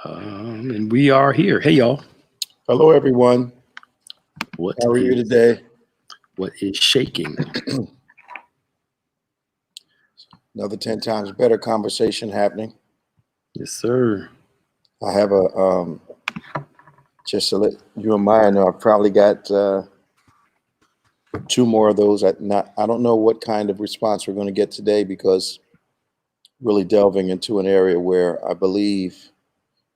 And we are here. Hey, y'all. Hello, everyone. What How are you is today? what is shaking? Another 10 times better conversation happening. Yes, sir. I have just to let you and Maya know, I've probably got two more of those. I don't know what kind of response we're going to get today because really delving into an area where I believe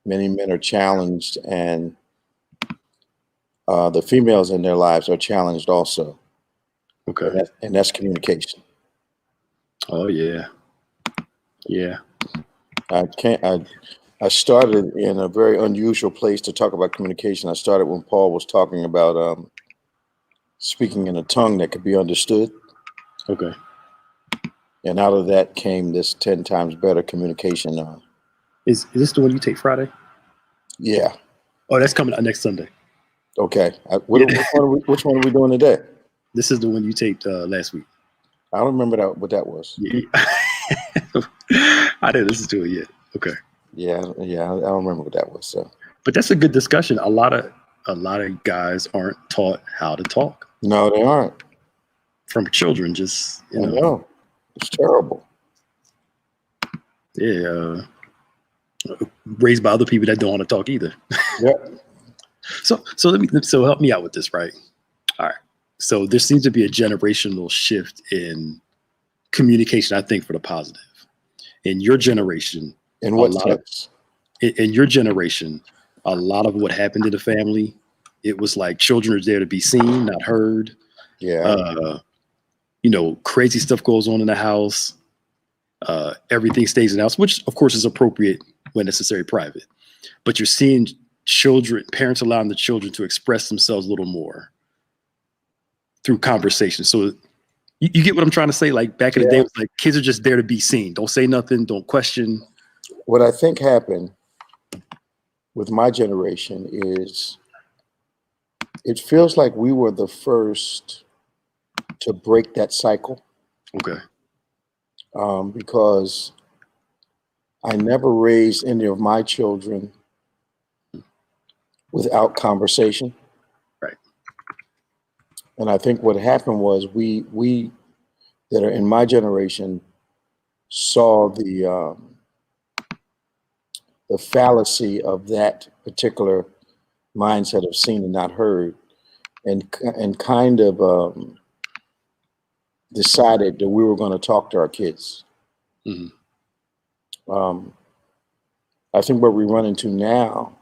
many men are challenged and the females in their lives are challenged also. Okay. And that's communication. Oh yeah. Yeah. I started in a very unusual place to talk about communication. I started when Paul was talking about speaking in a tongue that could be understood. Okay. And out of that came this 10 times better communication. Is this the one you take Friday? Yeah. Oh, that's coming out next Sunday. Okay. Which one are we doing today? This is the one you taped last week. I don't remember what that was. Yeah. I didn't listen to it yet. Okay. Yeah. I don't remember what that was. So. But that's a good discussion. A lot of guys aren't taught how to talk. No, they aren't. From children, just I know. It's terrible. Yeah. Raised by other people that don't want to talk either. Yep. So help me out with this, right? All right. So there seems to be a generational shift in communication, I think, for the positive. In your generation, in what sense? In your generation, a lot of what happened in the family, it was like children are there to be seen, not heard. Yeah. Crazy stuff goes on in the house. Everything stays in the house, which of course is appropriate when necessary private. But you're seeing parents allowing the children to express themselves a little more through conversation. So you get what I'm trying to say? Like back in the day, it was like kids are just there to be seen. Don't say nothing. Don't question. What I think happened with my generation is it feels like we were the first to break that cycle. Okay. Because I never raised any of my children without conversation. Right. And I think what happened was we that are in my generation saw the fallacy of that particular mindset of seen and not heard, and kind of decided that we were going to talk to our kids. Mm-hmm. I think what we run into now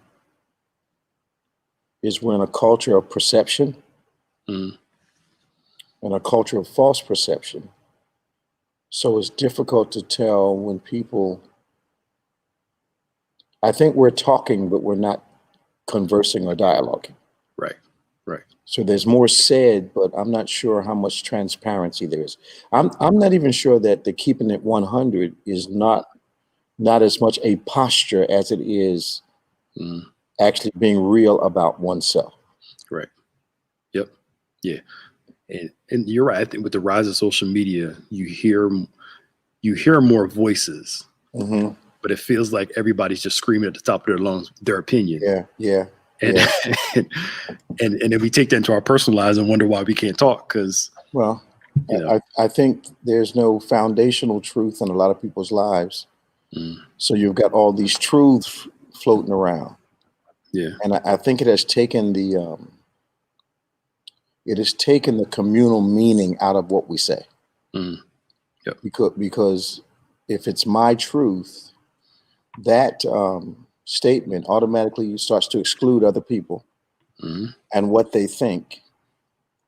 is we're in a culture of perception and a culture of false perception. So it's difficult to tell when people, I think we're talking, but we're not conversing or dialoguing. Right. So there's more said, but I'm not sure how much transparency there is. I'm not even sure that the keeping it 100 is not as much a posture as it is actually being real about oneself. Right. Yep. Yeah. And you're right. I think with the rise of social media, you hear more voices, but it feels like everybody's just screaming at the top of their lungs their opinion. Yeah. And then we take that into our personal lives and wonder why we can't talk. Because I think there's no foundational truth in a lot of people's lives. So you've got all these truths floating around. Yeah. And I think it has taken the communal meaning out of what we say. Yep. Because if it's my truth, that statement automatically starts to exclude other people and what they think.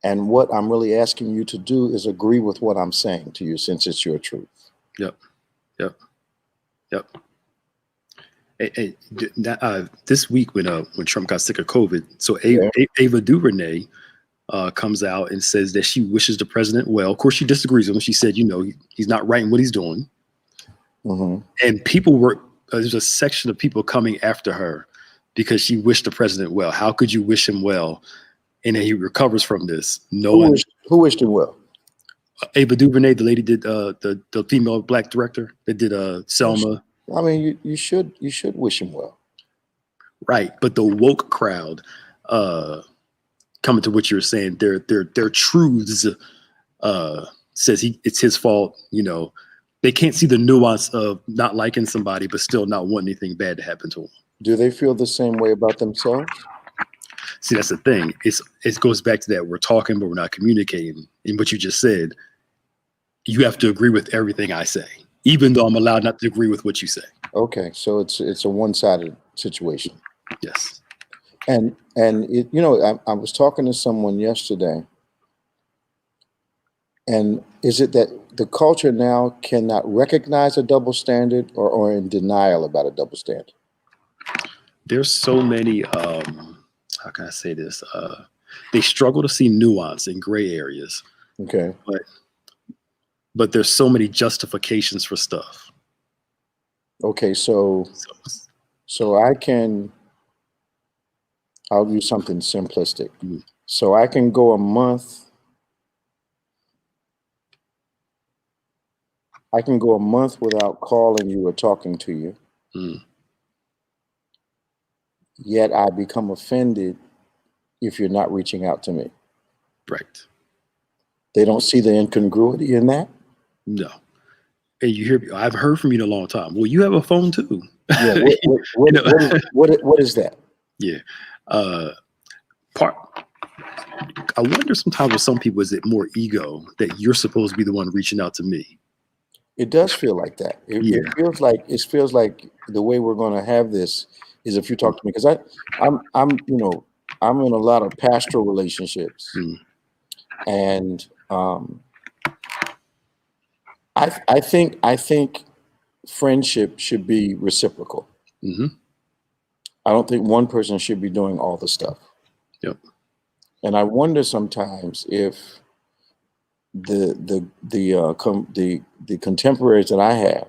And what I'm really asking you to do is agree with what I'm saying to you, since it's your truth. Yep. This week when Trump got sick of COVID, so Ava DuVernay comes out and says that she wishes the president well. Of course, she disagrees with him. She said, he's not right in what he's doing. And there's a section of people coming after her because she wished the president well. How could you wish him well? And then he recovers from this. Who wished him well? Ava DuVernay, the lady did the female black director that did Selma. I mean, you should wish him well. Right. But the woke crowd, coming to what you're saying, their truths says it's his fault. They can't see the nuance of not liking somebody, but still not wanting anything bad to happen to them. Do they feel the same way about themselves? See, that's the thing. It goes back to that we're talking, but we're not communicating. And what you just said, you have to agree with everything I say, even though I'm allowed not to agree with what you say. Okay, so it's a one-sided situation. Yes. And I was talking to someone yesterday, and is it that the culture now cannot recognize a double standard or in denial about a double standard? There's so many, how can I say this? They struggle to see nuance in gray areas. Okay. But there's so many justifications for stuff. Okay, so I'll do something simplistic. Mm-hmm. So I can go a month. I can go a month without calling you or talking to you. Mm. Yet I become offended if you're not reaching out to me. Right. They don't see the incongruity in that? No. And you hear, I've heard from you in a long time. Well, you have a phone too. Yeah. What is that? Yeah. I wonder sometimes with some people, is it more ego that you're supposed to be the one reaching out to me? It does feel like that. It feels like the way we're going to have this is if you talk to me, because I'm in a lot of pastoral relationships, and I think friendship should be reciprocal. Mm-hmm. I don't think one person should be doing all the stuff. Yep. And I wonder sometimes if the contemporaries that I have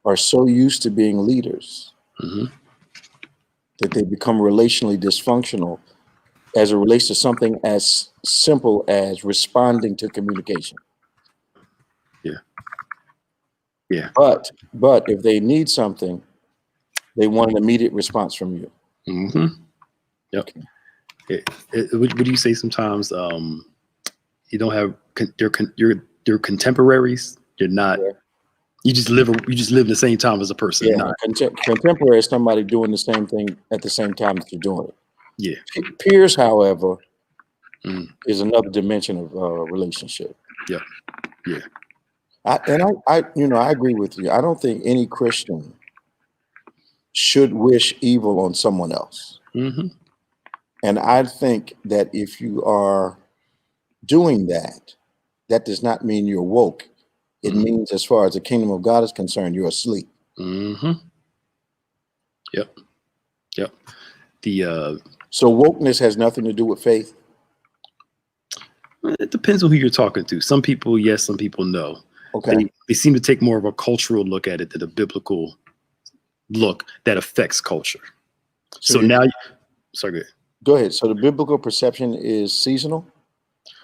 are so used to being leaders that they become relationally dysfunctional as it relates to something as simple as responding to communication. Yeah. Yeah. But if they need something, they want an immediate response from you. Mm-hmm. Yep. Okay. Would you say sometimes you don't have your contemporaries? You're not. Yeah. You just live in the same time as a person. Yeah. Contemporary is somebody doing the same thing at the same time that you're doing it. Yeah. Peers, however, is another dimension of relationship. Yeah. Yeah. I agree with you. I don't think any Christian should wish evil on someone else. Mm-hmm. And I think that if you are doing that, that does not mean you're woke. It means, as far as the kingdom of God is concerned, you're asleep. Mm-hmm. Yep. Yep. So wokeness has nothing to do with faith. It depends on who you're talking to. Some people, yes. Some people, no. Okay. They seem to take more of a cultural look at it than a biblical look that affects culture. So now, sorry, go ahead. Go ahead. So the biblical perception is seasonal?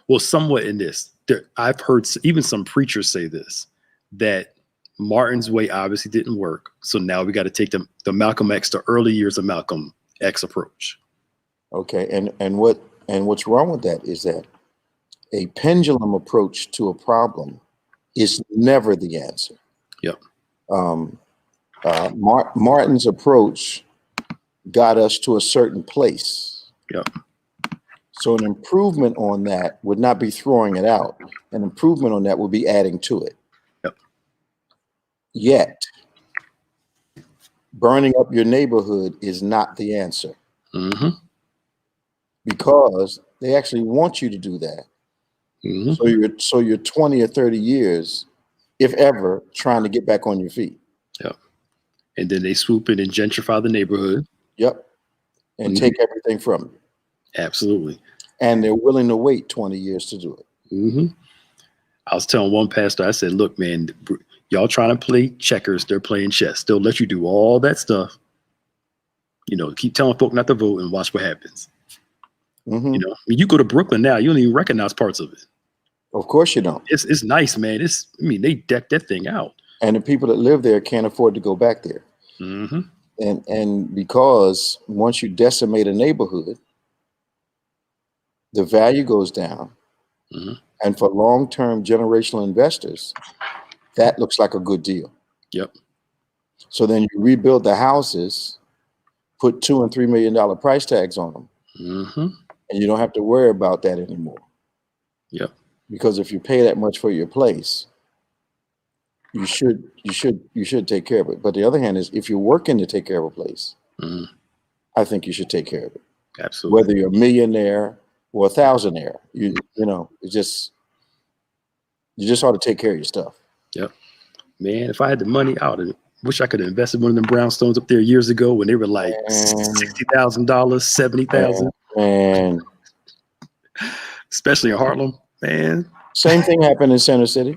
Well, somewhat in this. I've heard even some preachers say this, that Martin's way obviously didn't work. So now we got to take the Malcolm X, the early years of Malcolm X approach. Okay. And what's wrong with that is that a pendulum approach to a problem is never the answer. Yep. Martin's approach got us to a certain place. Yep. So an improvement on that would not be throwing it out. An improvement on that would be adding to it. Yep. Yet, burning up your neighborhood is not the answer. Mm-hmm. Because they actually want you to do that. Mm-hmm. So you're 20 or 30 years, if ever, trying to get back on your feet. Yep. And then they swoop in and gentrify the neighborhood. Yep. And take everything from you. Absolutely. And they're willing to wait 20 years to do it. Mm-hmm. I was telling one pastor, I said, look, man, y'all trying to play checkers. They're playing chess. They'll let you do all that stuff. Keep telling folk not to vote and watch what happens. Mm-hmm. You go to Brooklyn now, you don't even recognize parts of it. Of course you don't. It's nice, man. They decked that thing out. And the people that live there can't afford to go back there. Mm-hmm. And because once you decimate a neighborhood, the value goes down. Mm-hmm. And for long-term generational investors, that looks like a good deal. Yep. So then you rebuild the houses, put $2 and $3 million price tags on them, Mm-hmm. and you don't have to worry about that anymore. Yep. Because if you pay that much for your place, you should take care of it. But the other hand is, if you're working to take care of a place, Mm-hmm. I think you should take care of it. Absolutely. Whether you're a millionaire or a thousandaire, you know, you just ought to take care of your stuff. Yep. Man, if I had the money, I would wish I could have invested one of them brownstones up there years ago when they were like $60,000, $70,000. Man, Especially in Harlem, man. same thing happened in Center City.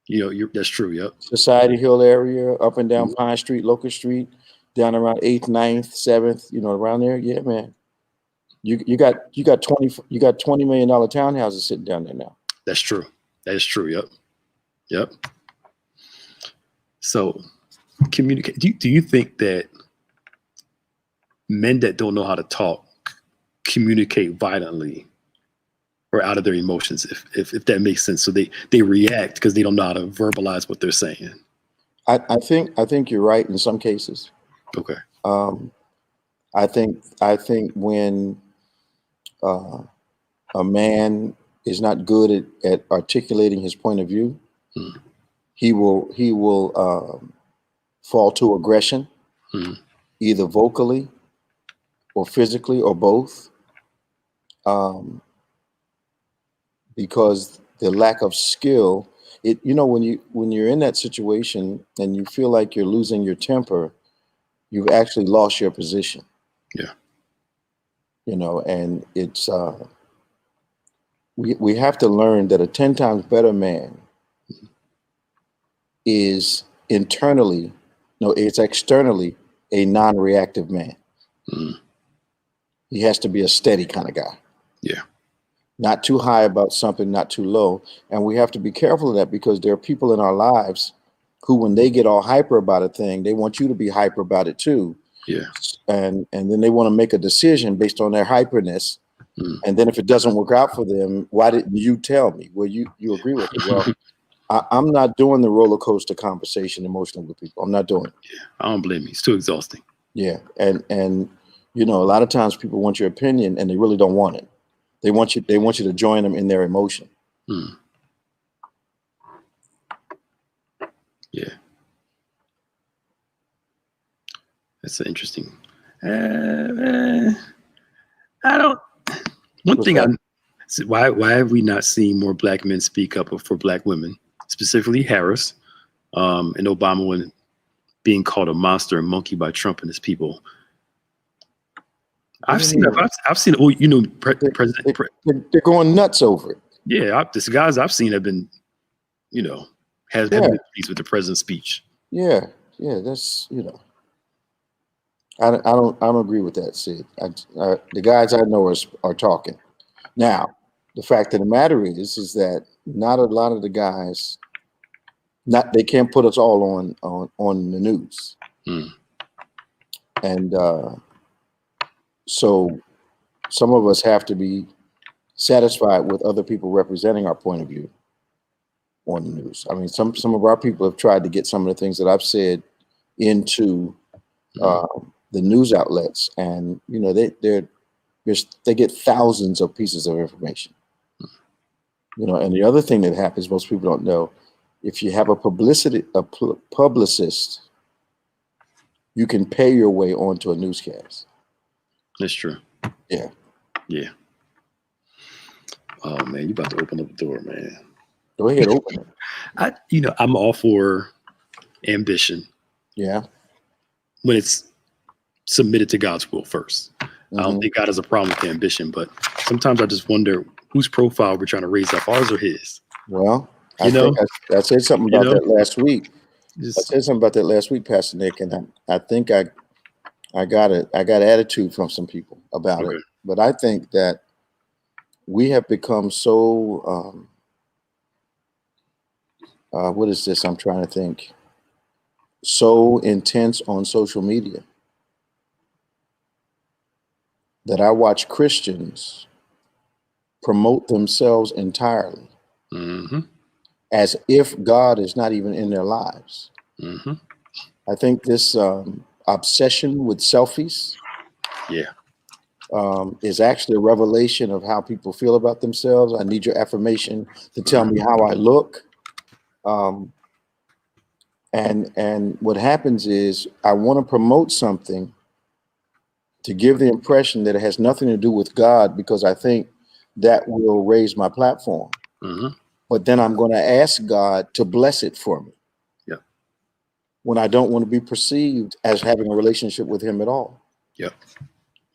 You know, that's true. Yep. Society Hill area, up and down Pine Street, Locust Street, down around 8th, 9th, 7th, you know, around there. Yeah, man. You got $20 million townhouses sitting down there now. That's true. That is true. Yep. Yep. So communicate. Do you think that men that don't know how to talk communicate violently or out of their emotions, if that makes sense? So they react because they don't know how to verbalize what they're saying. I think you're right in some cases. Okay. I think when a man is not good at articulating his point of view, he will fall to aggression, either vocally or physically or both, because the lack of skill. When you're in that situation and you feel like you're losing your temper, you've actually lost your position. Yeah. You know, and it's we have to learn that a 10 times better man is it's externally a non-reactive man. He has to be a steady kind of guy. Yeah. Not too high about something, not too low. And we have to be careful of that, because there are people in our lives who, when they get all hyper about a thing, they want you to be hyper about it too. Yeah. And then they want to make a decision based on their hyperness. And then if it doesn't work out for them, why didn't you tell me? Well, you agree with it. Well, I'm not doing the roller coaster conversation emotionally with people. I'm not doing it. Yeah. I don't blame you. It's too exhausting. Yeah. And you know, a lot of times people want your opinion and they really don't want it. They want you to join them in their emotion. Yeah. That's interesting. I don't. One thing why have we not seen more black men speak up for black women, specifically Harris, and Obama when being called a monster and monkey by Trump and his people? I've seen. Oh, you know, President. They're going nuts over it. Yeah, the guys I've seen have been, you know, have been pleased with the president's speech. Yeah, that's, you know, I don't agree with that, Sid. The guys I know are talking. Now, the fact of the matter is that not a lot of the guys, they can't put us all on the news, and so some of us have to be satisfied with other people representing our point of view on the news. I mean, some of our people have tried to get some of the things that I've said into the news outlets, and you know, they get thousands of pieces of information. You know, and the other thing that happens, most people don't know, if you have a publicist, you can pay your way onto a newscast. That's true. Yeah. Yeah. Oh man, you about to open up the door, man. Go ahead, open it. I'm all for ambition. Yeah. When it's submitted to God's will first. I don't think God has a problem with ambition, but sometimes I just wonder whose profile we're trying to raise up, ours or his. Well, I said something about that last week. I said something about that last week, Pastor Nick, and I think I got attitude from some people about it. But I think that we have become so what is this? I'm trying to think. so intense on social media that I watch Christians promote themselves entirely Mm-hmm. as if God is not even in their lives. Mm-hmm. I think this obsession with selfies Yeah. is actually a revelation of how people feel about themselves. I need your affirmation to tell me how I look. Um, and what happens is I want to promote something to give the impression that it has nothing to do with God because I think that will raise my platform. Mm-hmm. But then I'm going to ask God to bless it for me Yep. when I don't want to be perceived as having a relationship with Him at all. Yep.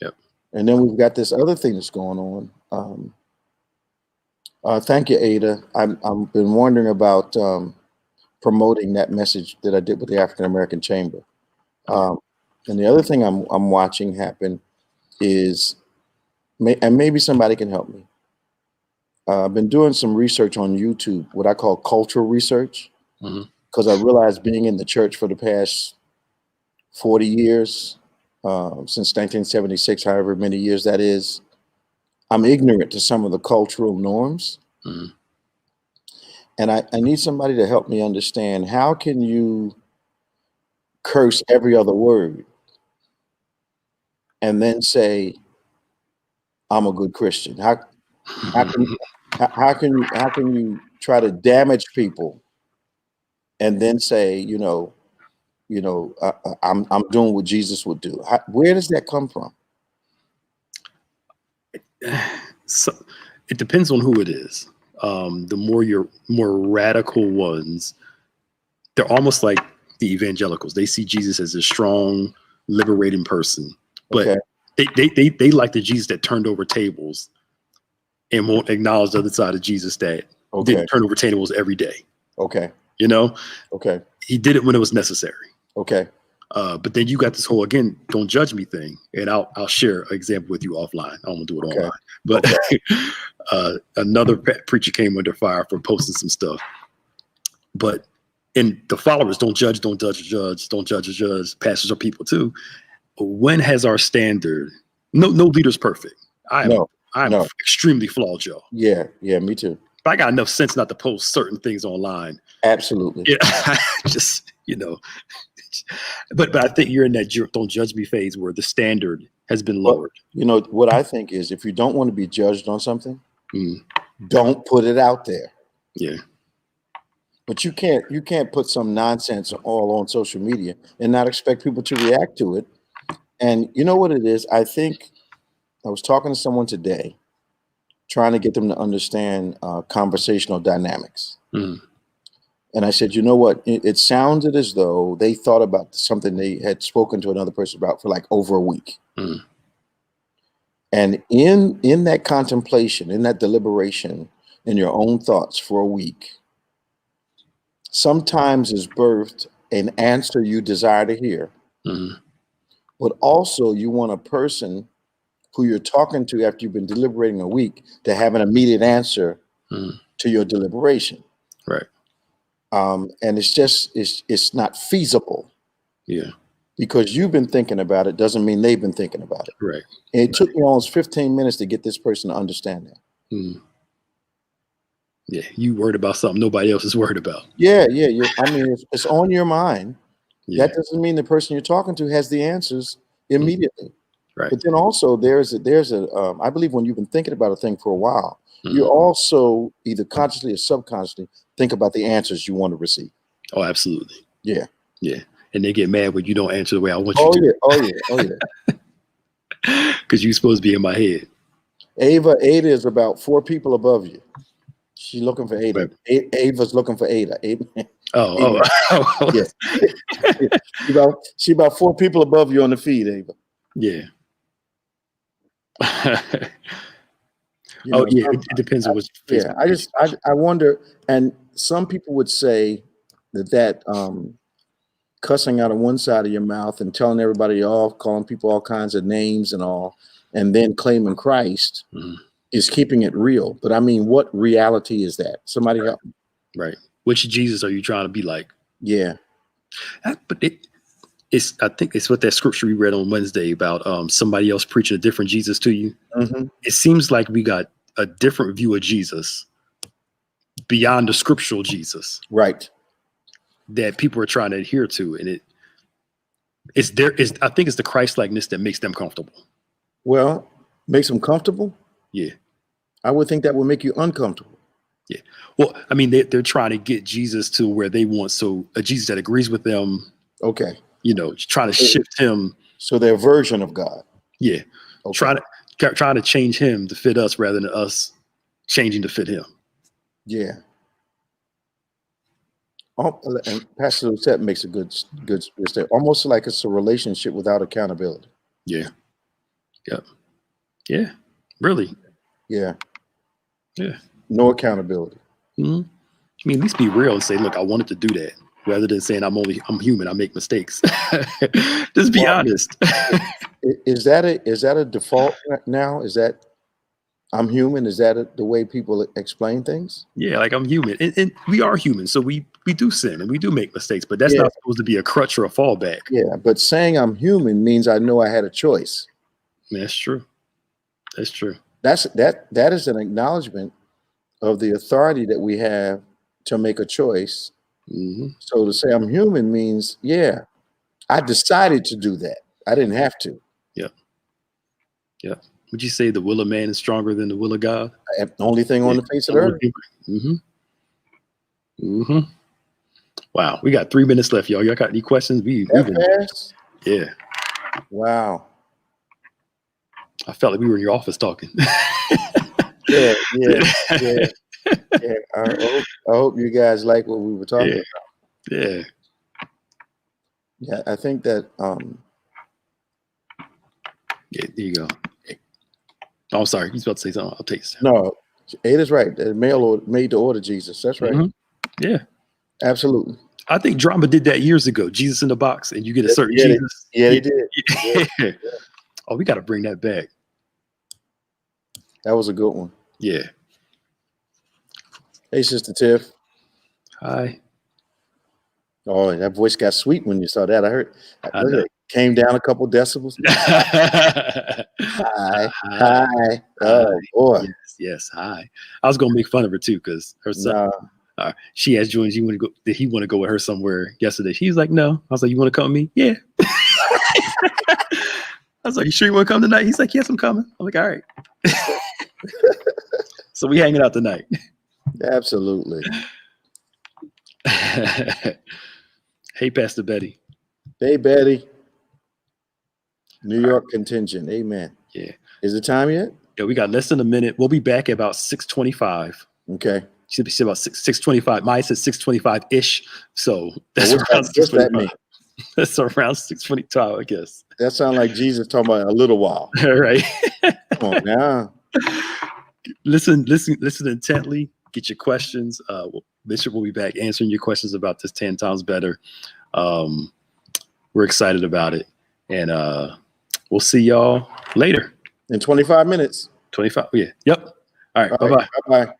Yep. And then we've got this other thing that's going on. Thank you, Ada. I've been wondering about promoting that message that I did with the African American Chamber. Um, and the other thing I'm watching happen is, and maybe somebody can help me. I've been doing some research on YouTube, what I call cultural research, Mm-hmm. because I realized being in the church for the past 40 years, since 1976, however many years that is, I'm ignorant to some of the cultural norms. Mm-hmm. And I need somebody to help me understand, how can you curse every other word and then say, I'm a good Christian? How can how can you try to damage people and then say, I'm doing what Jesus would do? Where does that come from? So it depends on who it is. The more radical ones, they're almost like the evangelicals. They see Jesus as a strong, liberating person, but Okay. they like the Jesus that turned over tables and won't acknowledge the other side of Jesus that Okay. didn't turn over tables every day. Okay. You know, Okay. he did it when it was necessary. Okay. But then you got this whole, again, don't judge me thing, and I'll share an example with you offline. I won't do it online, but another preacher came under fire for posting some stuff. But and the followers, don't judge, don't judge a judge, don't judge a judge. Pastors are people too. When has our standard? No leader's perfect. I'm extremely flawed, y'all. Yeah, me too. But I got enough sense not to post certain things online. Absolutely. Yeah, just But I think you're in that don't judge me phase where the standard has been lowered. What I think is, if you don't want to be judged on something, don't put it out there. Yeah. But you can't put some nonsense all on social media and not expect people to react to it. And you know what it is? I think I was talking to someone today, trying to get them to understand conversational dynamics. And I said, you know what? It sounded as though they thought about something they had spoken to another person about for like over a week. And in that contemplation, in that deliberation, in your own thoughts for a week, sometimes is birthed an answer you desire to hear. But also you want a person who you're talking to after you've been deliberating a week to have an immediate answer to your deliberation. Right. And it's not feasible. Yeah. Because you've been thinking about it doesn't mean they've been thinking about it. Right. And it took me almost 15 minutes to get this person to understand that. Yeah, you worried about something nobody else is worried about. Yeah. I mean, it's on your mind. Yeah. That doesn't mean the person you're talking to has the answers immediately. Right. But then also there's a I believe when you've been thinking about a thing for a while, you also either consciously or subconsciously think about the answers you want to receive. Oh, absolutely. Yeah. Yeah. And they get mad when you don't answer the way I want you to. Oh yeah. Because you're supposed to be in my head. Ada is about 4 people above you. She's looking for Ada. Right. Ava's looking for Ada. Ada. Yeah. She about 4 people above you on the feed, Ava. Yeah. It depends on what. Yeah, I wonder, and some people would say that cussing out of one side of your mouth and telling everybody off, calling people all kinds of names and all, and then claiming Christ is keeping it real. But I mean, what reality is that? Somebody help me. Right. Which Jesus are you trying to be like? Yeah. But it's I think it's what that scripture we read on Wednesday about somebody else preaching a different Jesus to you. Mm-hmm. It seems like we got a different view of Jesus beyond the scriptural Jesus, Right. that people are trying to adhere to, and I think it's the Christ likeness that makes them comfortable. Well, makes them comfortable. Yeah, I would think that would make you uncomfortable. yeah. Well, I mean, they're trying to get Jesus to where they want, so a Jesus that agrees with them. Okay. Trying to shift him. So their version of God. Yeah, Okay. trying to change him to fit us rather than us changing to fit him. Yeah. And Pastor Lucette makes a good statement. Almost like it's a relationship without accountability. Yeah. Yep. Yeah. Really. Yeah. Yeah. No accountability. Mm-hmm. I mean, at least be real and say, look, I wanted to do that, rather than saying I'm human, I make mistakes. Just be honest. Is that a default now? Is that I'm human? Is that the way people explain things? Yeah, like I'm human, and we are human, so we do sin and we do make mistakes, but that's not supposed to be a crutch or a fallback. Yeah, but saying I'm human means I know I had a choice. That's true. That's true. That is an acknowledgement of the authority that we have to make a choice. Mm-hmm. So to say I'm human means, yeah, I decided to do that. I didn't have to. Yeah. Yeah. Would you say the will of man is stronger than the will of God? The only thing on the face of the earth. Mm-hmm. Mm-hmm. Wow. We got 3 minutes left, y'all. Y'all got any questions? Fast? Yeah. Wow. I felt like we were in your office talking. Yeah. I hope you guys like what we were talking about. Yeah. Yeah, I think that yeah, there you go. Oh, I'm sorry. He's about to say something. I'll take it. No, Ada's right. Made to order Jesus. That's right. Mm-hmm. Yeah. Absolutely. I think drama did that years ago. Jesus in the Box, and you get a certain Jesus. They did. Yeah. Oh, we got to bring that back. That was a good one. Yeah. Hey, Sister Tiff. Hi. Oh, that voice got sweet when you saw that. I heard. It came down a couple decibels. Hi. Oh boy. Yes. Hi. I was gonna make fun of her too, because her son. She asked Julian, did he want to go with her somewhere yesterday? She's like, no. I was like, you want to come with me? Yeah. I was like, you sure you want to come tonight? He's like, yes, I'm coming. I'm like, all right. So we hanging out tonight. Absolutely. Hey, Pastor Betty. Hey, Betty. New York contingent. Amen. Yeah. Is it time yet? Yeah, we got less than a minute. We'll be back at about 6:25. Okay. Should be about 6:25. Mine says 6:25-ish. So that's around 6:25. That's around 6:25, I guess. That sounds like Jesus talking about a little while. Right. Come on now. Listen intently. Get your questions. Bishop will be back answering your questions about this 10 times better. We're excited about it. And we'll see y'all later. In 25 minutes. 25. Yeah. Yep. All right. Bye-bye. Bye-bye.